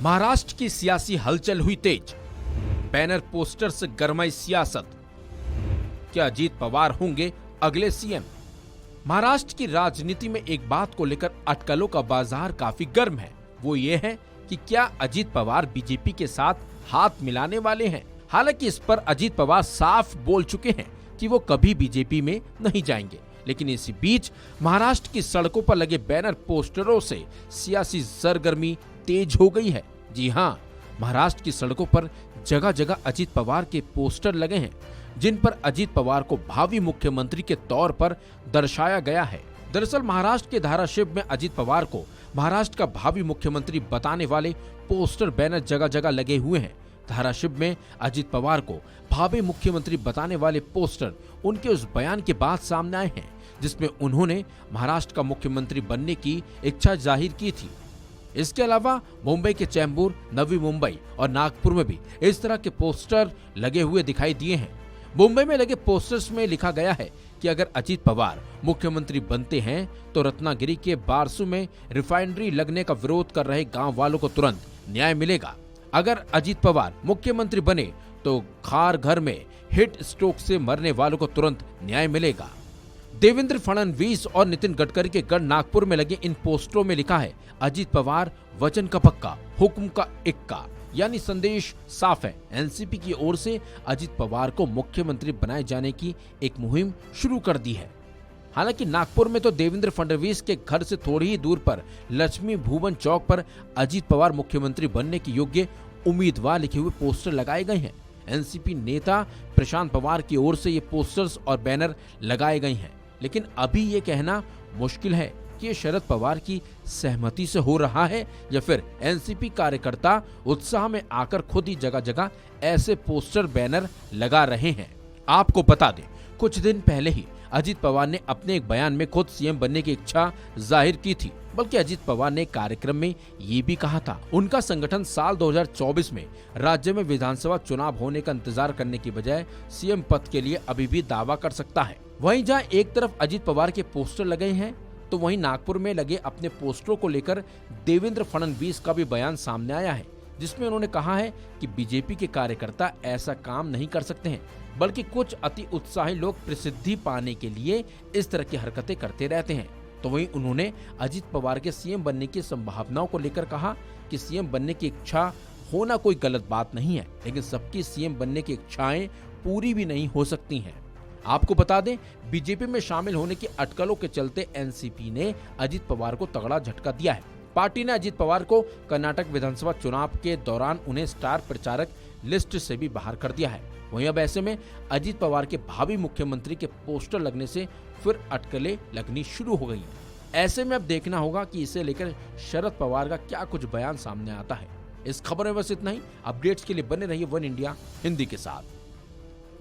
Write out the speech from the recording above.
महाराष्ट्र की सियासी हलचल हुई तेज। बैनर पोस्टर से गरमाई सियासत। क्या अजीत पवार होंगे अगले सीएम? महाराष्ट्र की राजनीति में एक बात को लेकर अटकलों का बाजार काफी गर्म है। वो ये है कि क्या अजीत पवार बीजेपी के साथ हाथ मिलाने वाले हैं। हालांकि इस पर अजीत पवार साफ बोल चुके हैं कि वो कभी बीजेपी में नहीं जाएंगे। लेकिन इसी बीच महाराष्ट्र की सड़कों पर लगे बैनर पोस्टरों से सियासी सरगर्मी तेज हो गई है। जी हाँ, महाराष्ट्र की सड़कों पर जगह जगह अजीत पवार के पोस्टर लगे हैं, जिन पर अजीत पवार को भावी मुख्यमंत्री के तौर पर दर्शाया गया है। दरअसल महाराष्ट्र के धाराशिव में अजीत पवार को महाराष्ट्र का भावी मुख्यमंत्री बताने वाले पोस्टर बैनर जगह जगह लगे हुए हैं। धाराशिव में अजीत पवार को भावी मुख्यमंत्री बताने वाले पोस्टर उनके उस बयान के बाद सामने आए हैं, जिसमें उन्होंने महाराष्ट्र का मुख्यमंत्री बनने की इच्छा जाहिर की थी। इसके अलावा मुंबई के चैंबूर, नवी मुंबई और नागपुर में भी इस तरह के पोस्टर लगे हुए दिखाई दिए हैं। मुंबई में लगे पोस्टर्स में लिखा गया है कि अगर अजीत पवार मुख्यमंत्री बनते हैं तो रत्नागिरी के बारसू में रिफाइनरी लगने का विरोध कर रहे गांव वालों को तुरंत न्याय मिलेगा। अगर अजीत पवार मुख्यमंत्री बने तो खारघर में हिट स्ट्रोक से मरने वालों को तुरंत न्याय मिलेगा। देवेंद्र फडणवीस और नितिन गडकरी के गढ़ नागपुर में लगे इन पोस्टरों में लिखा है, अजीत पवार वचन का पक्का, हुक्म का इक्का। यानी संदेश साफ है, एनसीपी की ओर से अजीत पवार को मुख्यमंत्री बनाए जाने की एक मुहिम शुरू कर दी है। हालांकि नागपुर में तो देवेंद्र फडणवीस के घर से थोड़ी ही दूर पर लक्ष्मी भुवन चौक पर अजीत पवार मुख्यमंत्री बनने के योग्य उम्मीदवार लिखे हुए पोस्टर लगाए गए हैं। एनसीपी नेता प्रशांत पवार की ओर से ये पोस्टर्स और बैनर लगाए गए हैं। लेकिन अभी ये कहना मुश्किल है कि ये शरद पवार की सहमति से हो रहा है या फिर एनसीपी कार्यकर्ता उत्साह में आकर खुद ही जगह जगह ऐसे पोस्टर बैनर लगा रहे हैं। आपको बता दें, कुछ दिन पहले ही अजीत पवार ने अपने एक बयान में खुद सीएम बनने की इच्छा जाहिर की थी। बल्कि अजीत पवार ने कार्यक्रम में ये भी कहा था, उनका संगठन साल 2024 में राज्य में विधानसभा चुनाव होने का इंतजार करने की बजाय सीएम पद के लिए अभी भी दावा कर सकता है। वहीं जहां एक तरफ अजीत पवार के पोस्टर लगे हैं, तो वहीं नागपुर में लगे अपने पोस्टरों को लेकर देवेंद्र फडणवीस का भी बयान सामने आया है, जिसमें उन्होंने कहा है कि बीजेपी के कार्यकर्ता ऐसा काम नहीं कर सकते हैं, बल्कि कुछ अति उत्साही लोग प्रसिद्धि पाने के लिए इस तरह की हरकतें करते रहते हैं। तो वहीं उन्होंने अजीत पवार के सीएम बनने की संभावनाओं को लेकर कहा कि सीएम बनने की इच्छा होना कोई गलत बात नहीं है, लेकिन सबकी सीएम बनने की इच्छाएं पूरी भी नहीं हो सकती हैं। आपको बता दें, बीजेपी में शामिल होने की अटकलों के चलते एनसीपी ने अजीत पवार को तगड़ा झटका दिया है। पार्टी ने अजीत पवार को कर्नाटक विधानसभा चुनाव के दौरान उन्हें स्टार प्रचारक लिस्ट से भी बाहर कर दिया है। वहीं अब ऐसे में अजीत पवार के भावी मुख्यमंत्री के पोस्टर लगने से फिर अटकलें लगनी शुरू हो गई हैं। ऐसे में अब देखना होगा कि इसे लेकर शरद पवार का क्या कुछ बयान सामने आता है। इस खबर में बस इतना ही। अपडेट्स के लिए बने रहिए वन इंडिया हिंदी के साथ।